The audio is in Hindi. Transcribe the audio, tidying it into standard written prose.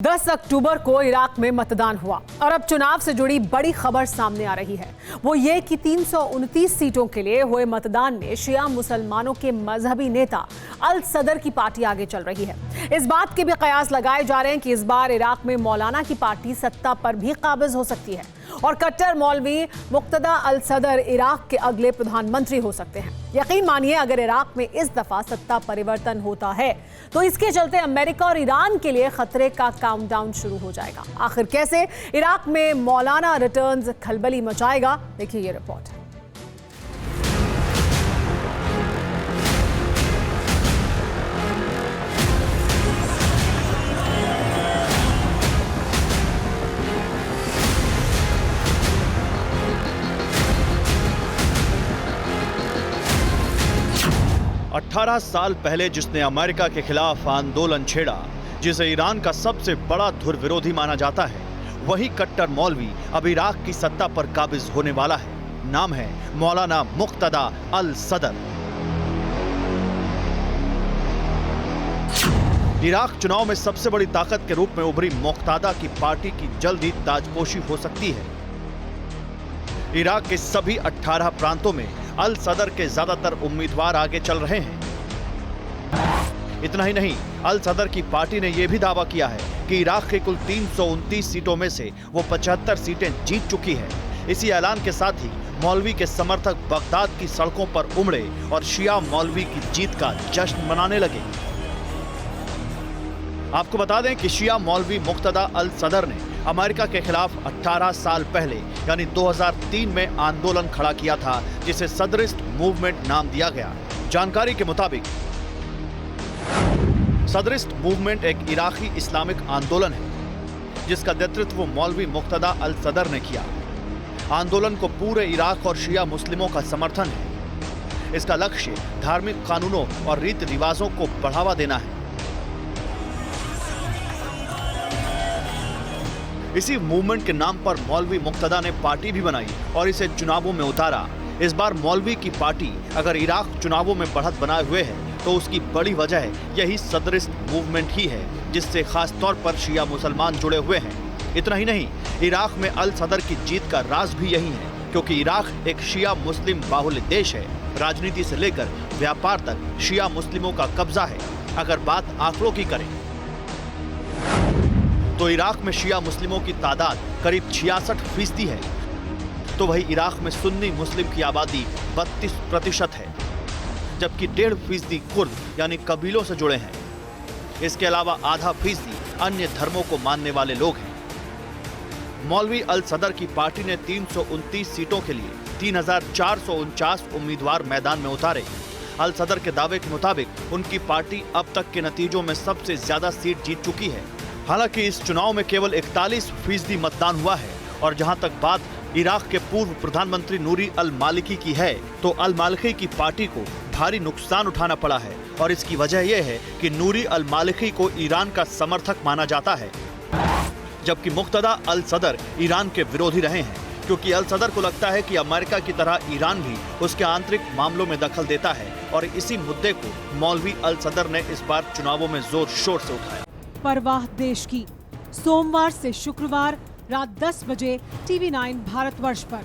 10 अक्टूबर को इराक में मतदान हुआ और अब चुनाव से जुड़ी बड़ी खबर सामने आ रही है। वो ये कि 329 सीटों के लिए हुए मतदान में शिया मुसलमानों के मजहबी नेता अल सदर की पार्टी आगे चल रही है। इस बात के भी कयास लगाए जा रहे हैं कि इस बार इराक में मौलाना की पार्टी सत्ता पर भी काबिज हो सकती है और कट्टर मौलवी मुक्तदा अल सदर इराक के अगले प्रधानमंत्री हो सकते हैं। यकीन मानिए, अगर इराक में इस दफा सत्ता परिवर्तन होता है तो इसके चलते अमेरिका और ईरान के लिए खतरे का काउंटडाउन शुरू हो जाएगा। आखिर कैसे इराक में मौलाना रिटर्न्स खलबली मचाएगा, देखिए ये रिपोर्ट। 18 साल पहले जिसने अमेरिका के खिलाफ आंदोलन छेड़ा, जिसे ईरान का सबसे बड़ा धुर विरोधी माना जाता है, वही कट्टर मौलवी अब इराक की सत्ता पर काबिज होने वाला है। नाम है मौलाना मुक्तदा अल सदर। इराक चुनाव में सबसे बड़ी ताकत के रूप में उभरी मुक्तदा की पार्टी की जल्द ही ताजपोशी हो सकती है। इराक के सभी 18 प्रांतों में अल सदर के ज्यादातर उम्मीदवार आगे चल रहे हैं। इतना ही नहीं, अल सदर की पार्टी ने यह भी दावा किया है कि इराक के कुल 329 सीटों में से वो 75 सीटें जीत चुकी है। इसी ऐलान के साथ ही मौलवी के समर्थक बगदाद की सड़कों पर उमड़े और शिया मौलवी की जीत का जश्न मनाने लगे। आपको बता दें कि शिया मौलवी मुक्तदा अल सदर ने अमेरिका के खिलाफ 18 साल पहले यानी 2003 में आंदोलन खड़ा किया था, जिसे सदरिस्ट मूवमेंट नाम दिया गया। जानकारी के मुताबिक सदरिस्ट मूवमेंट एक इराकी इस्लामिक आंदोलन है जिसका नेतृत्व मौलवी मुक्तदा अल सदर ने किया। आंदोलन को पूरे इराक और शिया मुस्लिमों का समर्थन है। इसका लक्ष्य धार्मिक कानूनों और रीति रिवाजों को बढ़ावा देना है। इसी मूवमेंट के नाम पर मौलवी मुक्तदा ने पार्टी भी बनाई और इसे चुनावों में उतारा। इस बार मौलवी की पार्टी अगर इराक चुनावों में बढ़त बनाए हुए है तो उसकी बड़ी वजह यही सदरिस्ट मूवमेंट ही है, जिससे खास तौर पर शिया मुसलमान जुड़े हुए हैं। इतना ही नहीं, इराक में अल सदर की जीत का राज भी यही है, क्योंकि इराक एक शिया मुस्लिम बाहुल्य देश है। राजनीति से लेकर व्यापार तक शिया मुस्लिमों का कब्जा है। अगर बात आंकड़ों की करें तो इराक में शिया मुस्लिमों की तादाद करीब 66% है, तो वही इराक में सुन्नी मुस्लिम की आबादी 32% है, जबकि 1.5% कुर्द यानी कबीलों से जुड़े हैं। इसके अलावा आधा फीसदी अन्य धर्मों को मानने वाले लोग हैं। मौलवी अल सदर की पार्टी ने 329 सीटों के लिए 3449 उम्मीदवार मैदान में उतारे। अल सदर के दावे के मुताबिक उनकी पार्टी अब तक के नतीजों में सबसे ज्यादा सीट जीत चुकी है। हालांकि इस चुनाव में केवल 41% मतदान हुआ है और जहां तक बात इराक के पूर्व प्रधानमंत्री नूरी अल मालिकी की है, तो अल मालिकी की पार्टी को भारी नुकसान उठाना पड़ा है और इसकी वजह यह है कि नूरी अल मालिकी को ईरान का समर्थक माना जाता है, जबकि मुक्तदा अल सदर ईरान के विरोधी रहे हैं, क्योंकि अल सदर को लगता है कि अमेरिका की तरह ईरान भी उसके आंतरिक मामलों में दखल देता है और इसी मुद्दे को मौलवी अल सदर ने इस बार चुनावों में जोर शोर से उठाया। परवाह देश की, सोमवार से शुक्रवार रात 10 बजे TV9 भारतवर्ष पर।